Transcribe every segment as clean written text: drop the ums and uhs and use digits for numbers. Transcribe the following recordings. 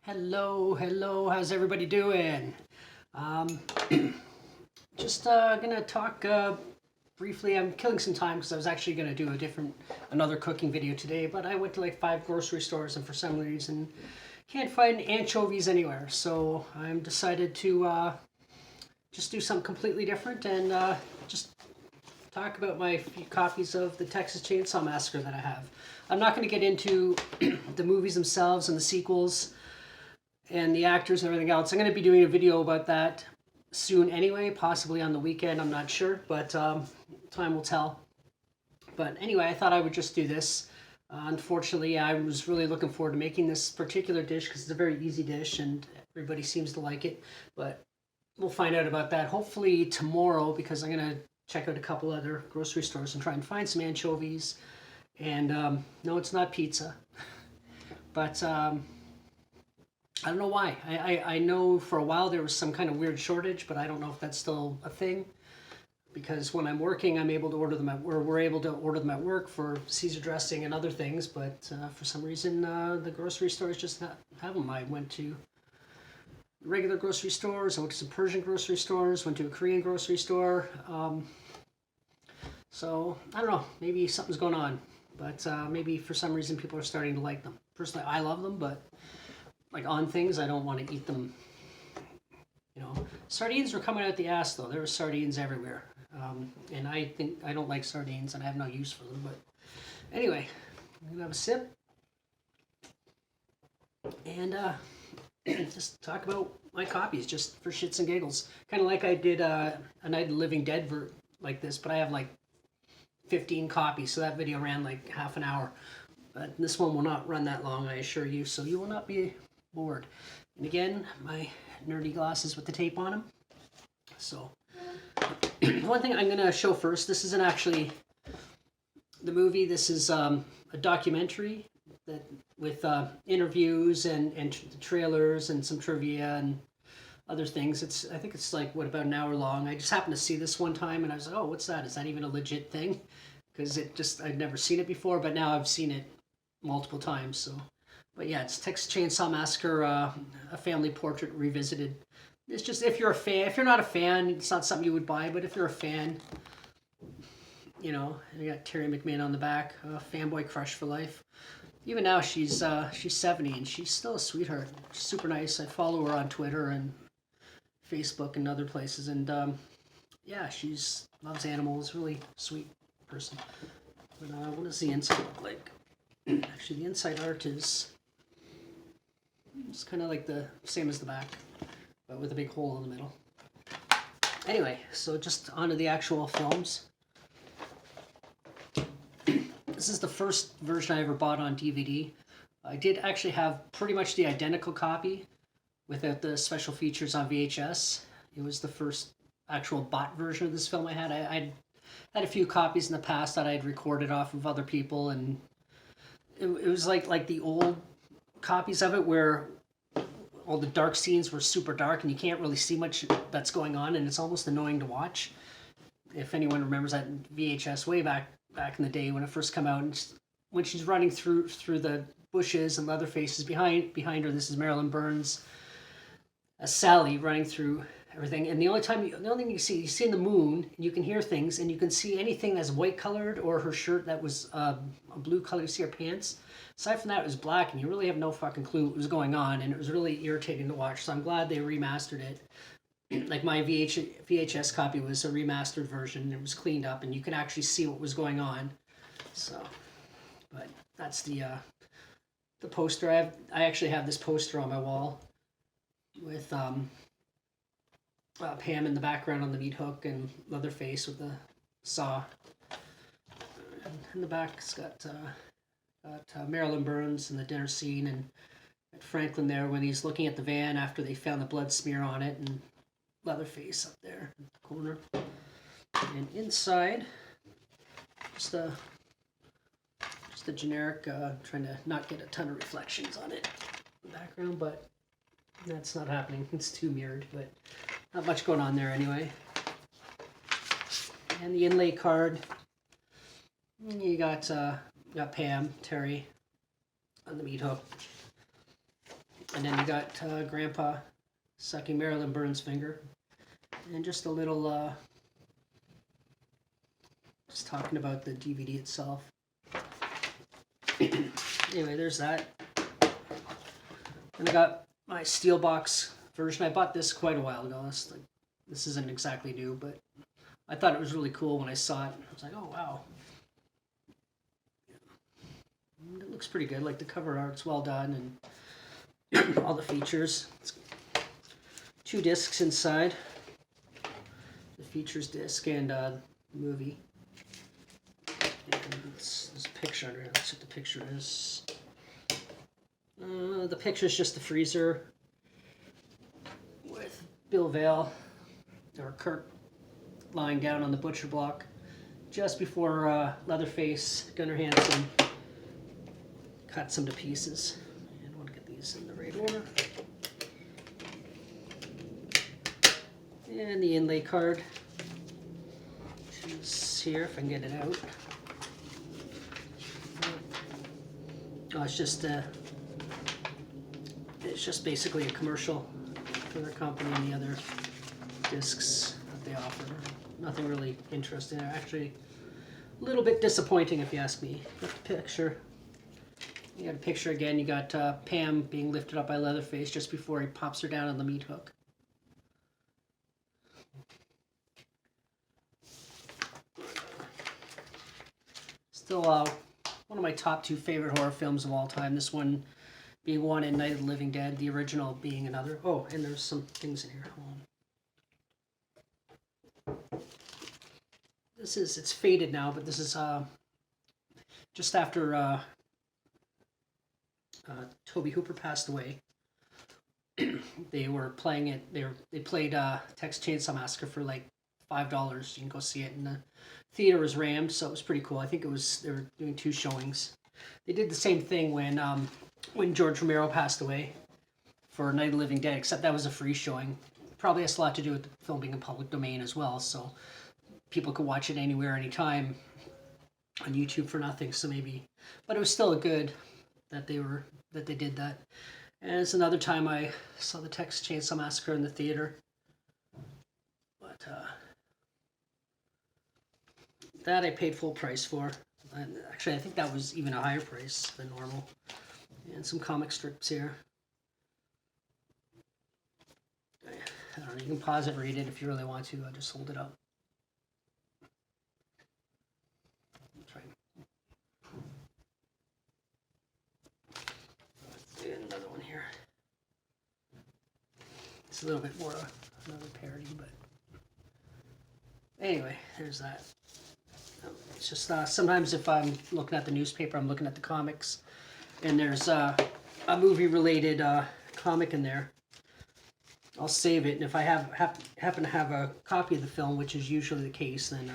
Hello, how's everybody doing? Um, just gonna talk briefly. I'm killing some time because I was actually gonna do another cooking video today, but I went to like 5 grocery stores and for some reason can't find anchovies anywhere. So I'm decided to just do something completely different and just talk about my few copies of the Texas Chainsaw Massacre that I have. I'm not going to get into the movies themselves and the sequels and the actors and everything else. I'm going to be doing a video about that soon anyway, possibly on the weekend. I'm not sure, but time will tell. But anyway, I thought I would just do this. Unfortunately, I was really looking forward to making this particular dish because it's a very easy dish and everybody seems to like it. But we'll find out about that hopefully tomorrow because I'm going to check out a couple other grocery stores and try and find some anchovies. And no, it's not pizza. But I don't know why. I know for a while there was some kind of weird shortage, but I don't know if that's still a thing. Because when I'm working, I'm able to order them we're able to order them at work for Caesar dressing and other things. But for some reason, the grocery stores just not have them. I went to regular grocery stores. I went to some Persian grocery stores. Went to a Korean grocery store. So I don't know. Maybe something's going on. But maybe for some reason people are starting to like them. Personally, I love them, but like on things, I don't want to eat them. You know, sardines were coming out the ass though. There were sardines everywhere, and I think I don't like sardines, and I have no use for them. But anyway, I'm gonna have a sip and just talk about my copies, just for shits and giggles. Kind of like I did a Night of the Living Dead like this, but I have like 15 copies, so that video ran like half an hour. But this one will not run that long, I assure you, so you will not be bored. And again, my nerdy glasses with the tape on them. So, one thing I'm going to show first, this isn't actually the movie, this is a documentary that with interviews and trailers and some trivia and other things. I think it's like, about an hour long. I just happened to see this one time and I was like, oh, what's that? Is that even a legit thing? Because I'd never seen it before, but now I've seen it multiple times, so. But yeah, it's Texas Chainsaw Massacre, a family portrait revisited. It's just, if you're a fan, if you're not a fan, it's not something you would buy, but if you're a fan, you know, you got Terry McMahon on the back, fanboy crush for life. Even now, she's 70 and she's still a sweetheart. She's super nice. I follow her on Twitter and Facebook and other places, and yeah, she's loves animals, really sweet person. But what does the inside look like? Actually, the inside art is it's kind of like the same as the back, but with a big hole in the middle. Anyway, so just onto the actual films. This is the first version I ever bought on DVD. I did actually have pretty much the identical copy without the special features on VHS. It was the first actual bought version of this film I had. I'd had a few copies in the past that I'd recorded off of other people, and it was like the old copies of it where all the dark scenes were super dark and you can't really see much that's going on, and it's almost annoying to watch. If anyone remembers that VHS way back in the day when it first came out, and when she's running through the bushes and Leatherface is behind her. This is Marilyn Burns as Sally running through everything, and the only thing you see in the moon, and you can hear things, and you can see anything that's white colored or her shirt that was a blue color. You see her pants. Aside from that, it was black, and you really have no fucking clue what was going on, and it was really irritating to watch. So I'm glad they remastered it. Like my VHS copy was a remastered version. It was cleaned up, and you could actually see what was going on. So, but that's the poster. I actually have this poster on my wall with Pam in the background on the meat hook and Leatherface with the saw. And in the back, it's got Marilyn Burns in the dinner scene, and Franklin there when he's looking at the van after they found the blood smear on it, and Leatherface up there in the corner. And inside, just a generic, trying to not get a ton of reflections on it in the background, but that's not happening. It's too mirrored, but not much going on there anyway. And the inlay card, you got Pam, Terry on the meat hook. And then you got Grandpa sucking Marilyn Burns' finger. And just a little, just talking about the DVD itself. Anyway, there's that. And I got my Steelbox version. I bought this quite a while ago. This isn't exactly new, but I thought it was really cool when I saw it. I was like, oh, wow. It looks pretty good. Like the cover art's well done and all the features. It's 2 discs inside. The features disc and movie. And there's a picture under here. Let's see what the picture is. The picture's just the freezer with Bill Vale or Kurt lying down on the butcher block just before Leatherface, Gunnar Hansen, cuts him to pieces. And I want to get these in the right order. And the inlay card, which is here, if I can get it out. Oh, it's just basically a commercial for their company and the other discs that they offer. Nothing really interesting. Actually, a little bit disappointing if you ask me. Got the picture. You got a picture again. You got Pam being lifted up by Leatherface just before he pops her down on the meat hook. Still one of my top 2 favorite horror films of all time. This one being one and Night of the Living Dead, the original being another. Oh, and there's some things in here. Hold on. It's faded now, but this is just after Toby Hooper passed away. They were playing it. They played Texas Chainsaw Massacre for like $5. You can go see it, and the theater was rammed, so it was pretty cool. I think they were doing 2 showings. They did the same thing when George Romero passed away for Night of the Living Dead, except that was a free showing. Probably has a lot to do with the film being in public domain as well, so people could watch it anywhere, anytime on YouTube for nothing. So maybe, but it was still good that they did that. And it's another time I saw the Texas Chainsaw Massacre in the theater. But that I paid full price for. And actually, I think that was even a higher price than normal. And some comic strips here. I don't know, you can pause it, read it if you really want to. I'll just hold it up. Try. Let's do another one here. It's a little bit more another parody, but anyway, there's that. It's just sometimes if I'm looking at the newspaper, I'm looking at the comics, and there's a movie-related comic in there. I'll save it, and if I happen to have a copy of the film, which is usually the case, then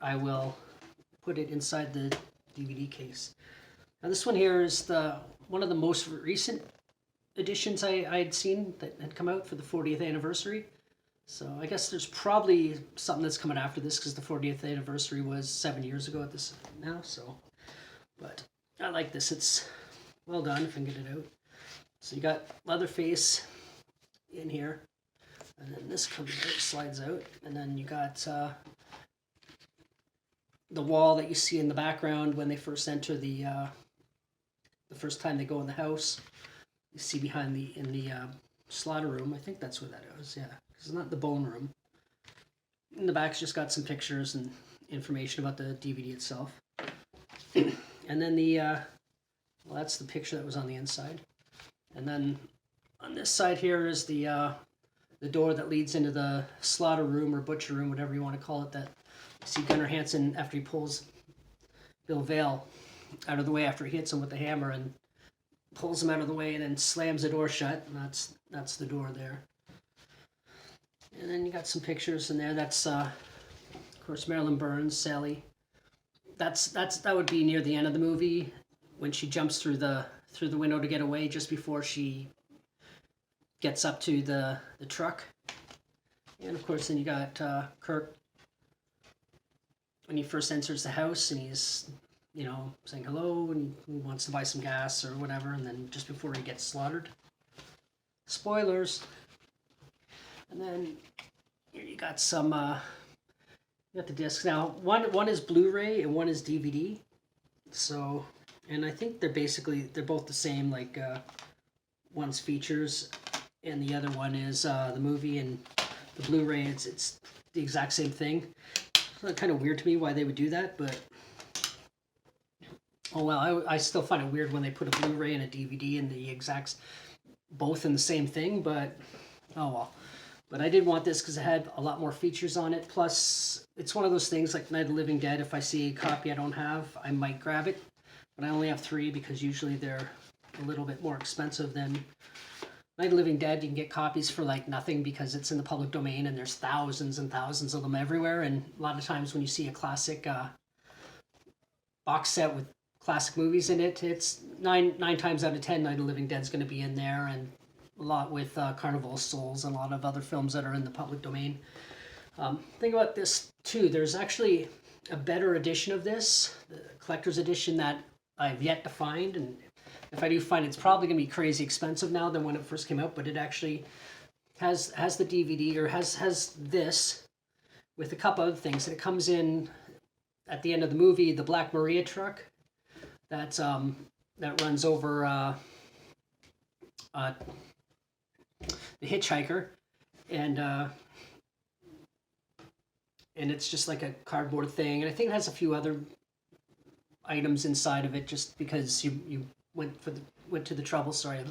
I will put it inside the DVD case. Now this one here is one of the most recent editions I had seen that had come out for the 40th anniversary. So I guess there's probably something that's coming after this because the 40th anniversary was 7 years ago at this now. So, but I like this. It's well done if I can get it out. So you got Leatherface in here, and then this comes out, slides out, and then you got the wall that you see in the background when they first enter the first time they go in the house. You see behind in the slaughter room. I think that's what that is. Yeah. It's not the bone room. In the back's just got some pictures and information about the DVD itself. And then well, that's the picture that was on the inside. And then on this side here is the door that leads into the slaughter room or butcher room, whatever you want to call it. That you see Gunnar Hansen after he pulls Bill Vale out of the way after he hits him with the hammer and pulls him out of the way and then slams the door shut. And that's the door there. And then you got some pictures in there. That's of course Marilyn Burns, Sally. That would be near the end of the movie when she jumps through the window to get away, just before she gets up to the truck. And of course then you got Kirk when he first enters the house, and he's you know, saying hello and he wants to buy some gas or whatever, and then just before he gets slaughtered. Spoilers. And then here you got some, you got the discs. Now, one is Blu-ray and one is DVD. So, and I think they're both the same, like one's features and the other one is the movie, and the Blu-ray, it's the exact same thing. It's kind of weird to me why they would do that, but oh well, I still find it weird when they put a Blu-ray and a DVD in the exact, both in the same thing, but oh well. But I did want this because it had a lot more features on it. Plus, it's one of those things like Night of the Living Dead. If I see a copy I don't have, I might grab it. But I only have 3 because usually they're a little bit more expensive than Night of the Living Dead. You can get copies for like nothing because it's in the public domain and there's thousands and thousands of them everywhere. And a lot of times when you see a classic box set with classic movies in it, it's nine times out of 10 Night of the Living Dead's going to be in there, and a lot with Carnival of Souls and a lot of other films that are in the public domain. Think about this too. There's actually a better edition of this, the collector's edition, that I've yet to find, and if I do find it, it's probably going to be crazy expensive now than when it first came out, but it actually has the DVD, or has this with a couple other things, and it comes in at the end of the movie, the Black Maria truck that runs over the hitchhiker, and it's just like a cardboard thing, and I think it has a few other items inside of it, just because you went to the trouble. Sorry,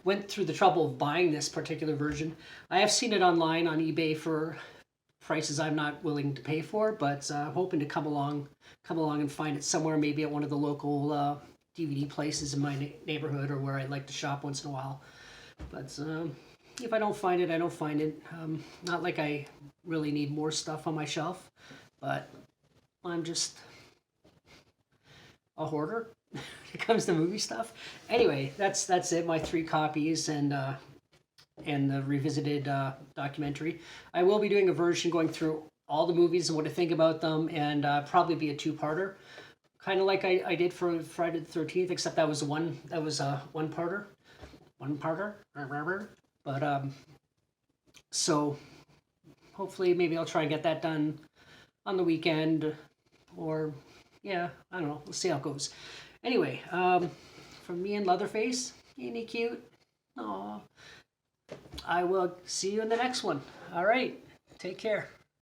went through the trouble of buying this particular version. I have seen it online on eBay for prices I'm not willing to pay for, but I'm hoping to come along and find it somewhere, maybe at one of the local DVD places in my neighborhood, or where I like to shop once in a while. But if I don't find it, I don't find it. Not like I really need more stuff on my shelf, but I'm just a hoarder when it comes to movie stuff. Anyway, that's it. My 3 copies and the revisited documentary. I will be doing a version going through all the movies and what to think about them, and probably be a 2-parter, kind of like I did for Friday the 13th, except that was a one-parter. But so hopefully maybe I'll try and get that done on the weekend, or yeah, I don't know. We'll see how it goes. Anyway, from me and Leatherface, ain't he cute? Aw. I will see you in the next one. All right, take care.